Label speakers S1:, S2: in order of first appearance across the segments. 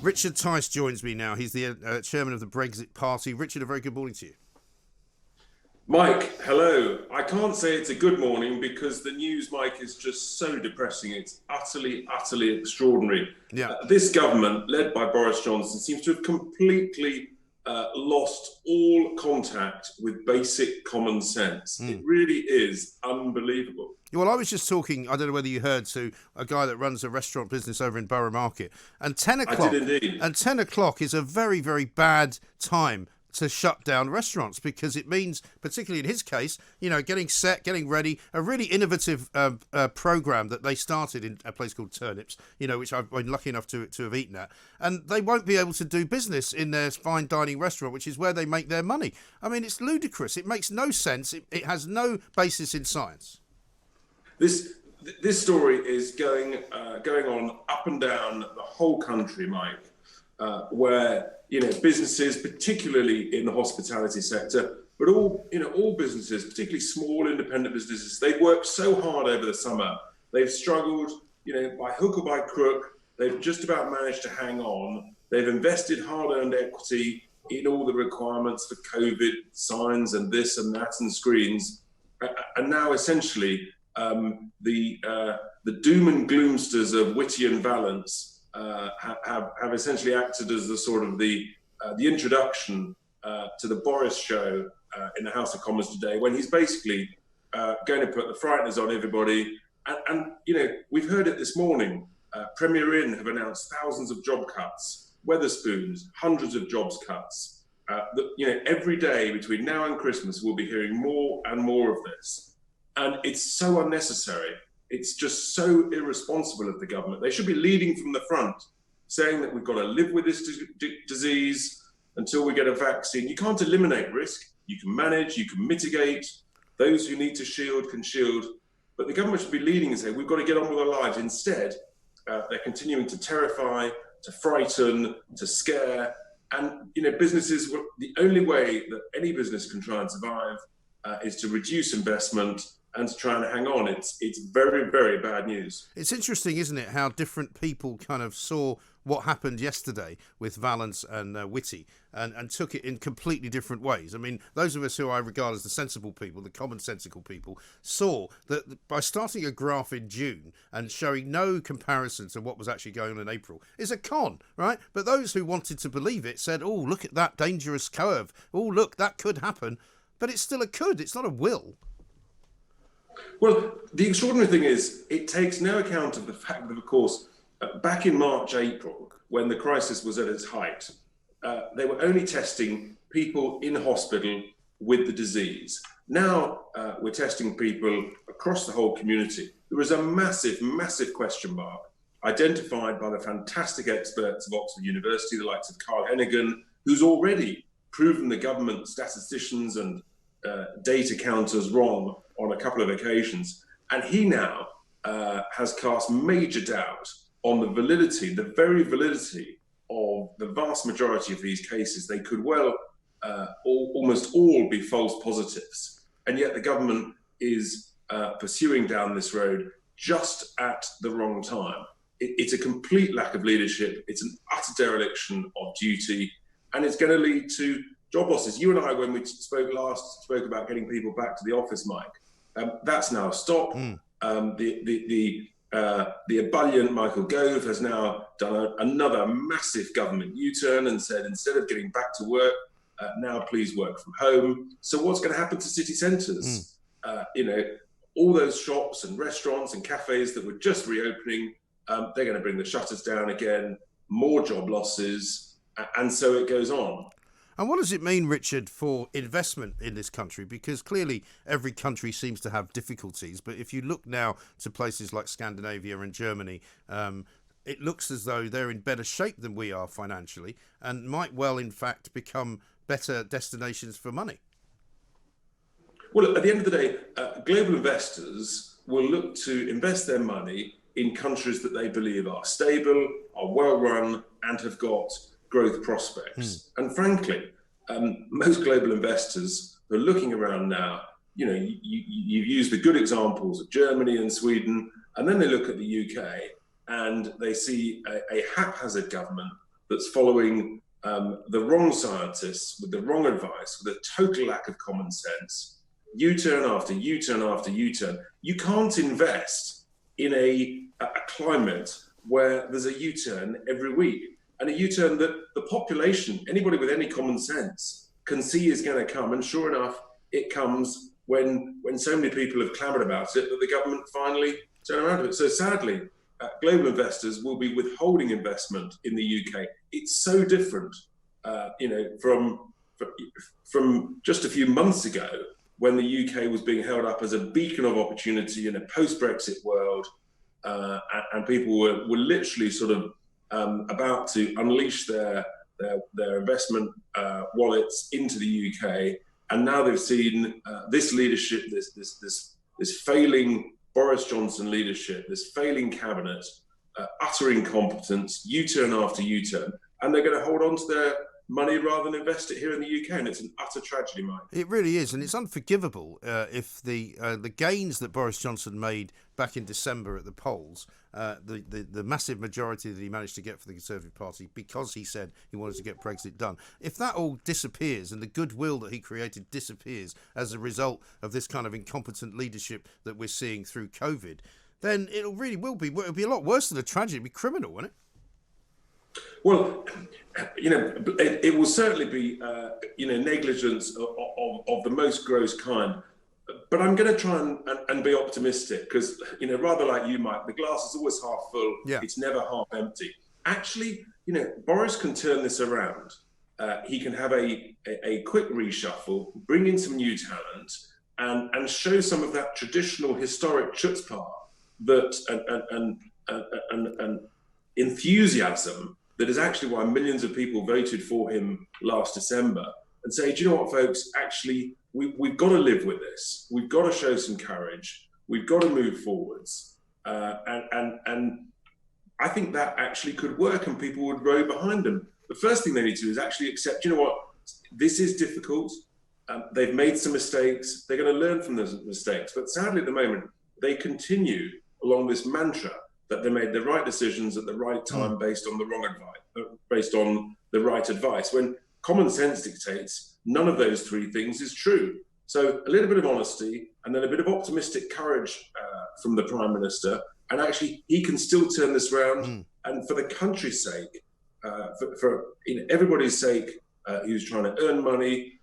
S1: Richard Tice joins me now. He's the chairman of the Brexit Party. Richard, a very good morning to you.
S2: Mike, hello. I can't say it's a good morning because the news, Mike, is just so depressing. It's utterly, utterly extraordinary.
S1: Yeah.
S2: This government, led by Boris Johnson, seems to have completely lost all contact with basic common sense. It really is unbelievable.
S1: Well, I was just talking, I don't know whether you heard, to a guy that runs a restaurant business over in Borough Market. And 10 o'clock,
S2: I did indeed.
S1: And 10 o'clock is a very, very bad time to shut down restaurants, because it means, particularly in his case, getting set, getting ready, a really innovative program that they started in a place called Turnips, which I've been lucky enough to have eaten at. And they won't be able to do business in their fine dining restaurant, which is where they make their money. I mean, it's ludicrous. It makes no sense. It has no basis in science.
S2: This story is going on up and down the whole country, Mike, where businesses, particularly in the hospitality sector, but all businesses, particularly small independent businesses, they've worked so hard over the summer. They've struggled, by hook or by crook. They've just about managed to hang on. They've invested hard-earned equity in all the requirements for COVID signs and this and that and screens, and now essentially the doom and gloomsters of Whitty and Valence have essentially acted as the sort of the introduction to the Boris show in the House of Commons today, when he's basically going to put the frighteners on everybody. And we've heard it this morning. Premier Inn have announced thousands of job cuts. Wetherspoons, hundreds of jobs cuts. Every day between now and Christmas, we'll be hearing more and more of this. And it's so unnecessary. It's just so irresponsible of the government. They should be leading from the front, saying that we've got to live with this disease until we get a vaccine. You can't eliminate risk. You can manage, you can mitigate. Those who need to shield can shield. But the government should be leading and say, we've got to get on with our lives. Instead, they're continuing to terrify, to frighten, to scare. And, businesses, the only way that any business can try and survive is to reduce investment and to try and hang on. It's very, very bad news.
S1: It's interesting, isn't it, how different people kind of saw what happened yesterday with Valence and Whitty and took it in completely different ways. I mean, those of us who I regard as the sensible people, the commonsensical people, saw that by starting a graph in June and showing no comparison to what was actually going on in April is a con, right? But those who wanted to believe it said, oh, look at that dangerous curve. Oh, look, that could happen. But it's still a could. It's not a will.
S2: Well, the extraordinary thing is it takes no account of the fact that, of course, back in March, April, when the crisis was at its height, they were only testing people in hospital with the disease. Now we're testing people across the whole community. There is a massive, massive question mark identified by the fantastic experts of Oxford University, the likes of Carl Hennigan, who's already proven the government statisticians and data counters wrong on a couple of occasions. And he now has cast major doubt on the validity, the very validity of the vast majority of these cases. They could well almost all be false positives. And yet the government is pursuing down this road just at the wrong time. It's a complete lack of leadership. It's an utter dereliction of duty. And it's going to lead to job losses. You and I, when we spoke about getting people back to the office, Mike. That's now stopped. The ebullient Michael Gove has now done another massive government U-turn and said, instead of getting back to work, now please work from home. So what's going to happen to city centres? All those shops and restaurants and cafes that were just reopening, they're going to bring the shutters down again, more job losses, and so it goes on.
S1: And what does it mean, Richard, for investment in this country? Because clearly every country seems to have difficulties. But if you look now to places like Scandinavia and Germany, it looks as though they're in better shape than we are financially and might well, in fact, become better destinations for money.
S2: Well, at the end of the day, global investors will look to invest their money in countries that they believe are stable, are well-run, and have got growth prospects. And frankly, most global investors who are looking around now, you've used the good examples of Germany and Sweden, and then they look at the UK and they see a haphazard government that's following the wrong scientists with the wrong advice, with a total lack of common sense, U-turn after U-turn after U-turn. You can't invest in a climate where there's a U-turn every week, and a U-turn that the population, anybody with any common sense, can see is going to come. And sure enough, it comes when so many people have clamoured about it that the government finally turn around to it. So sadly, global investors will be withholding investment in the UK. It's so different, from just a few months ago, when the UK was being held up as a beacon of opportunity in a post-Brexit world, and people were literally sort of about to unleash their investment wallets into the UK, and now they've seen this leadership, this failing Boris Johnson leadership, this failing cabinet, utter incompetence, U-turn after U-turn, and they're going to hold on to their money rather than invest it here in the UK, and it's an utter tragedy, Mike.
S1: It really is, and it's unforgivable if the gains that Boris Johnson made back in December at the polls, the massive majority that he managed to get for the Conservative Party because he said he wanted to get Brexit done, if that all disappears and the goodwill that he created disappears as a result of this kind of incompetent leadership that we're seeing through COVID, then it'll be a lot worse than a tragedy. It'll be criminal, won't it?
S2: Well, it will certainly be, negligence of the most gross kind. But I'm going to try and be optimistic because, rather like you, Mike, the glass is always half full. Yeah. It's never half empty. Actually, Boris can turn this around. He can have a quick reshuffle, bring in some new talent, and show some of that traditional historic chutzpah and enthusiasm that is actually why millions of people voted for him last December, and say, do you know what, folks, actually, we've got to live with this. We've got to show some courage. We've got to move forwards. And I think that actually could work and people would row behind them. The first thing they need to do is actually accept, you know what, this is difficult. They've made some mistakes. They're going to learn from those mistakes. But sadly, at the moment, they continue along this mantra that they made the right decisions at the right time based on the wrong advice, based on the right advice. When common sense dictates none of those three things is true. So a little bit of honesty and then a bit of optimistic courage from the Prime Minister, and actually he can still turn this around. And for the country's sake, for everybody's sake, who's trying to earn money,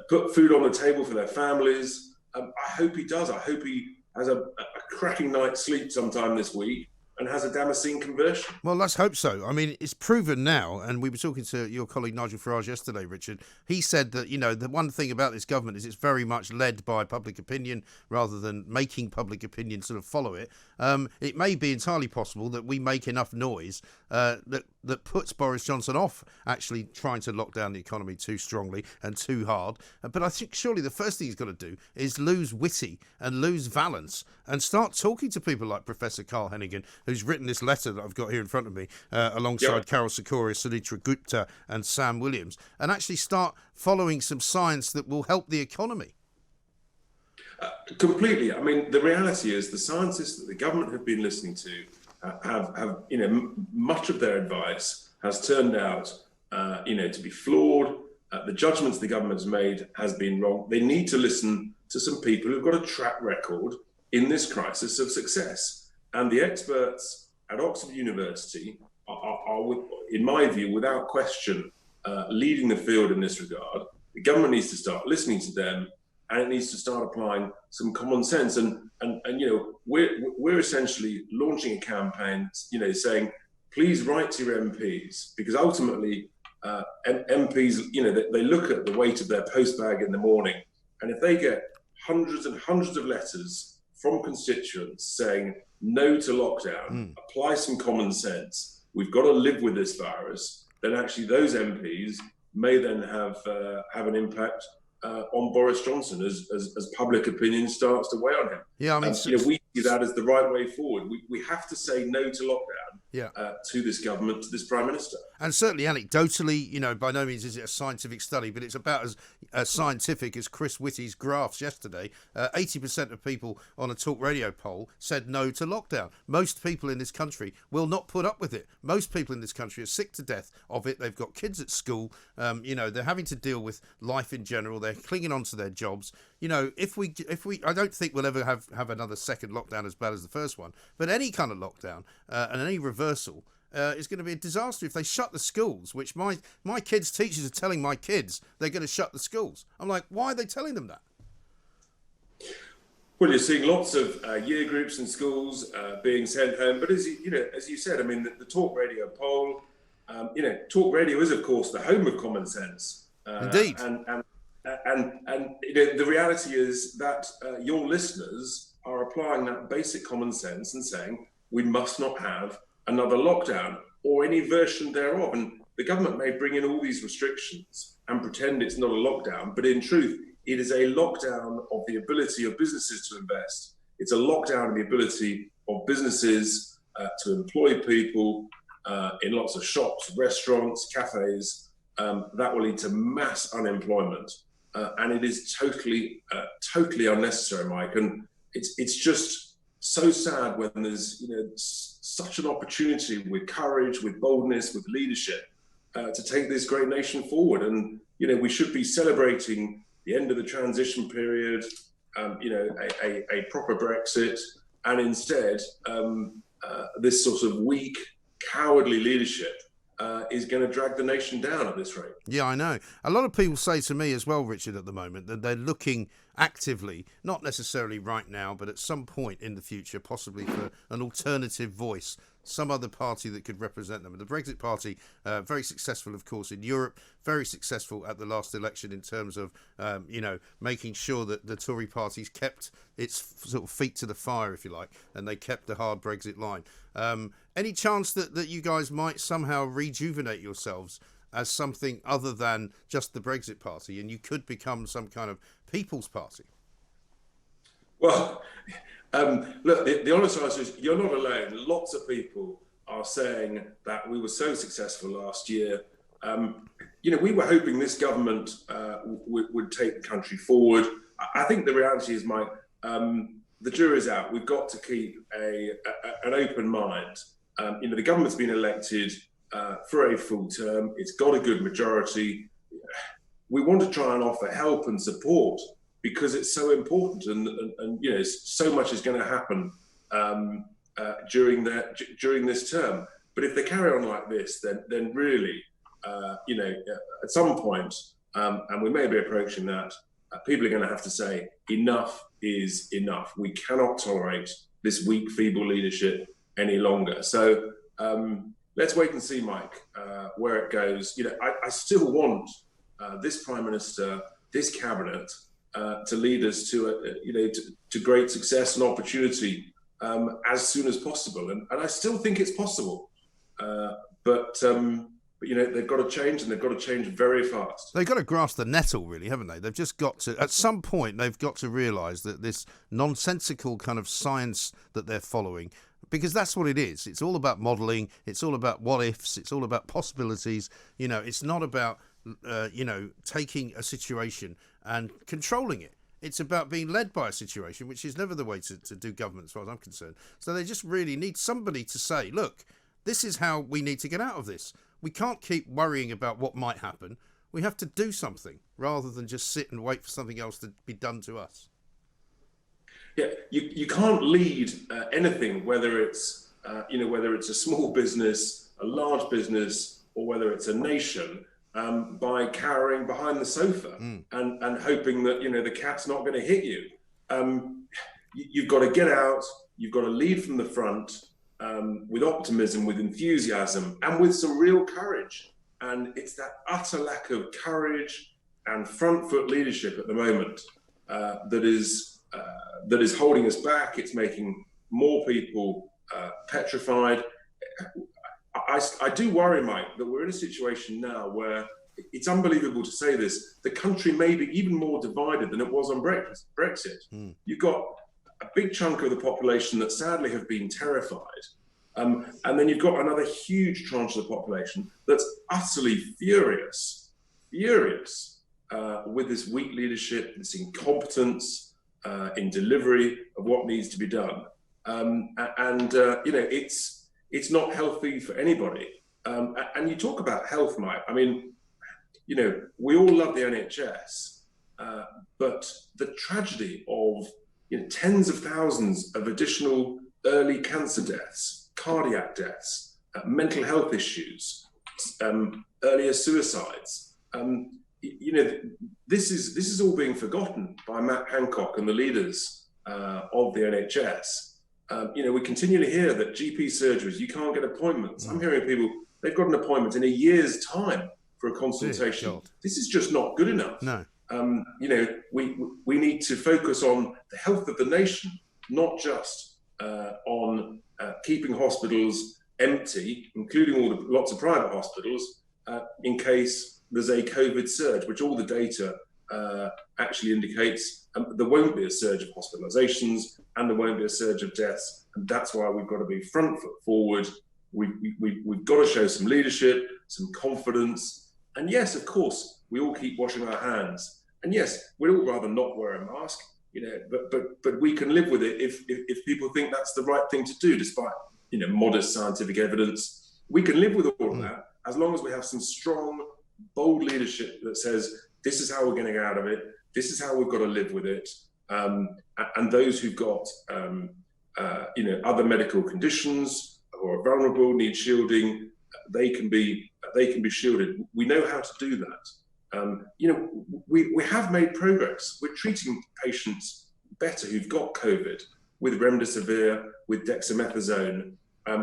S2: put food on the table for their families, I hope he does. I hope he has a cracking night's sleep sometime this week and has a Damascene conversion.
S1: Well, let's hope so. I mean, it's proven now, and we were talking to your colleague Nigel Farage yesterday, Richard. He said that, the one thing about this government is it's very much led by public opinion rather than making public opinion sort of follow it. It may be entirely possible that we make enough noise that puts Boris Johnson off actually trying to lock down the economy too strongly and too hard. But I think surely the first thing he's got to do is lose witty and lose valence and start talking to people like Professor Carl Hennigan, who's written this letter that I've got here in front of me, alongside Carol Sikora, Sunitra Gupta and Sam Williams, and actually start following some science that will help the economy.
S2: Completely. I mean, the reality is the scientists that the government have been listening to have much of their advice has turned out, to be flawed. The judgments the government has made has been wrong. They need to listen to some people who've got a track record in this crisis of success. And the experts at Oxford University are in my view, without question, leading the field in this regard. The government needs to start listening to them, and it needs to start applying some common sense. And we're essentially launching a campaign, saying, please write to your MPs, because ultimately MPs, they look at the weight of their postbag in the morning, and if they get hundreds and hundreds of letters from constituents saying no to lockdown, apply some common sense, we've got to live with this virus, then actually those MPs may then have an impact on Boris Johnson as public opinion starts to weigh on him.
S1: Yeah, I mean,
S2: that as the right way forward. We have to say no to lockdown.
S1: Yeah.
S2: To this government, to this Prime Minister.
S1: And certainly anecdotally, by no means is it a scientific study, but it's about as scientific as Chris Whitty's graphs yesterday. 80% of people on a talkRADIO poll said no to lockdown. Most people in this country will not put up with it. Most people in this country are sick to death of it. They've got kids at school. They're having to deal with life in general. They're clinging on to their jobs. If we, I don't think we'll ever have another second lockdown as bad as the first one, but any kind of lockdown and any reversal is going to be a disaster if they shut the schools, which my kids' teachers are telling my kids they're going to shut the schools. I'm like, why are they telling them that?
S2: Well, you're seeing lots of year groups in schools being sent home. But as you said, I mean, the talkRADIO poll, talkRADIO is, of course, the home of common sense.
S1: Indeed.
S2: And the reality is that your listeners are applying that basic common sense and saying we must not have another lockdown or any version thereof. And the government may bring in all these restrictions and pretend it's not a lockdown, but in truth, it is a lockdown of the ability of businesses to invest. It's a lockdown of the ability of businesses to employ people in lots of shops, restaurants, cafes. That will lead to mass unemployment. And it is totally unnecessary, Mike. And it's just so sad when there's such an opportunity with courage, with boldness, with leadership to take this great nation forward. And we should be celebrating the end of the transition period, a proper Brexit, and instead this sort of weak, cowardly leadership is going to drag the nation down at this rate.
S1: Yeah, I know. A lot of people say to me as well, Richard, at the moment, that they're looking actively, not necessarily right now, but at some point in the future, possibly for an alternative voice, some other party that could represent them. And the Brexit Party, very successful, of course, in Europe, very successful at the last election in terms of, making sure that the Tory party's kept its sort of feet to the fire, if you like, and they kept the hard Brexit line. Any chance that you guys might somehow rejuvenate yourselves as something other than just the Brexit Party, and you could become some kind of people's party?
S2: Well, look, the honest answer is you're not alone. Lots of people are saying that we were so successful last year. We were hoping this government would take the country forward. I think the reality is, Mike, the jury's out. We've got to keep an open mind. The government's been elected for a full term. It's got a good majority. We want to try and offer help and support because it's so important, and so much is going to happen during this term. But if they carry on like this, then really, at some point, and we may be approaching that, people are going to have to say enough is enough. We cannot tolerate this weak, feeble leadership any longer. So let's wait and see, Mike, where it goes. I still want this Prime Minister, this cabinet, to lead us to great success and opportunity as soon as possible. And I still think it's possible. But they've got to change, and they've got to change very fast. They've
S1: got to grasp the nettle, really, haven't they? They've just got to, at some point, they've got to realise that this nonsensical kind of science that they're following, because that's what it is. It's all about modelling. It's all about what ifs. It's all about possibilities. It's not about, taking a situation and controlling it. It's about being led by a situation, which is never the way to do government, as far as I'm concerned. So they just really need somebody to say, look, this is how we need to get out of this. We can't keep worrying about what might happen. We have to do something rather than just sit and wait for something else to be done to us.
S2: Yeah, you can't lead anything, whether it's a small business, a large business, or whether it's a nation, by cowering behind the sofa and hoping that the cat's not going to hit you. You've got to get out. You've got to lead from the front with optimism, with enthusiasm, and with some real courage. And it's that utter lack of courage and front foot leadership at the moment that is holding us back. It's making more people petrified. I do worry, Mike, that we're in a situation now where it's unbelievable to say this. The country may be even more divided than it was on Brexit. You've got a big chunk of the population that sadly have been terrified. And then you've got another huge tranche of the population that's utterly furious with this weak leadership, this incompetence in delivery of what needs to be done. It's not healthy for anybody. And you talk about health, Mike. I mean, we all love the NHS, but the tragedy of tens of thousands of additional early cancer deaths, cardiac deaths, mental health issues, earlier suicides. This is all being forgotten by Matt Hancock and the leaders of the NHS. We continue to hear that GP surgeries, you can't get appointments. I'm hearing people, they've got an appointment in a year's time for a consultation. This is just not good enough.
S1: No.
S2: We need to focus on the health of the nation, not just on keeping hospitals empty, including lots of private hospitals, in case there's a COVID surge, which all the data actually indicates there won't be a surge of hospitalizations and there won't be a surge of deaths. And that's why we've got to be front foot forward. We've got to show some leadership, some confidence. And yes, of course, we all keep washing our hands. And yes, we'd all rather not wear a mask, but we can live with it if people think that's the right thing to do, despite, modest scientific evidence. We can live with all of that as long as we have some strong, bold leadership that says, this is how we're going to get out of it. This is how we've got to live with it. And those who've got, other medical conditions or are vulnerable, need shielding, they can be shielded. We know how to do that. We have made progress. We're treating patients better who've got COVID with remdesivir, with dexamethasone,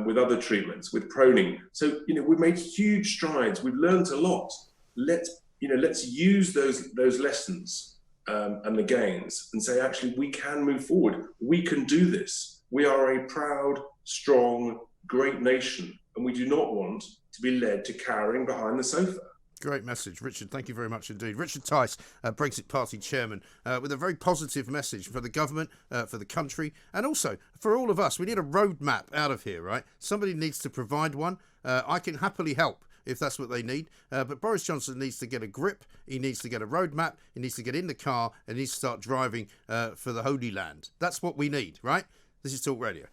S2: with other treatments, with proning. So, we've made huge strides. We've learned a lot. Let's use those lessons and the gains and say, actually, we can move forward. We can do this. We are a proud, strong, great nation, and we do not want to be led to cowering behind the sofa.
S1: Great message, Richard. Thank you very much indeed. Richard Tice, Brexit Party chairman, with a very positive message for the government, for the country, and also for all of us. We need a roadmap out of here, right? Somebody needs to provide one. I can happily help if that's what they need. But Boris Johnson needs to get a grip. He needs to get a roadmap. He needs to get in the car and he needs to start driving for the Holy Land. That's what we need, right? This is Talk Radio.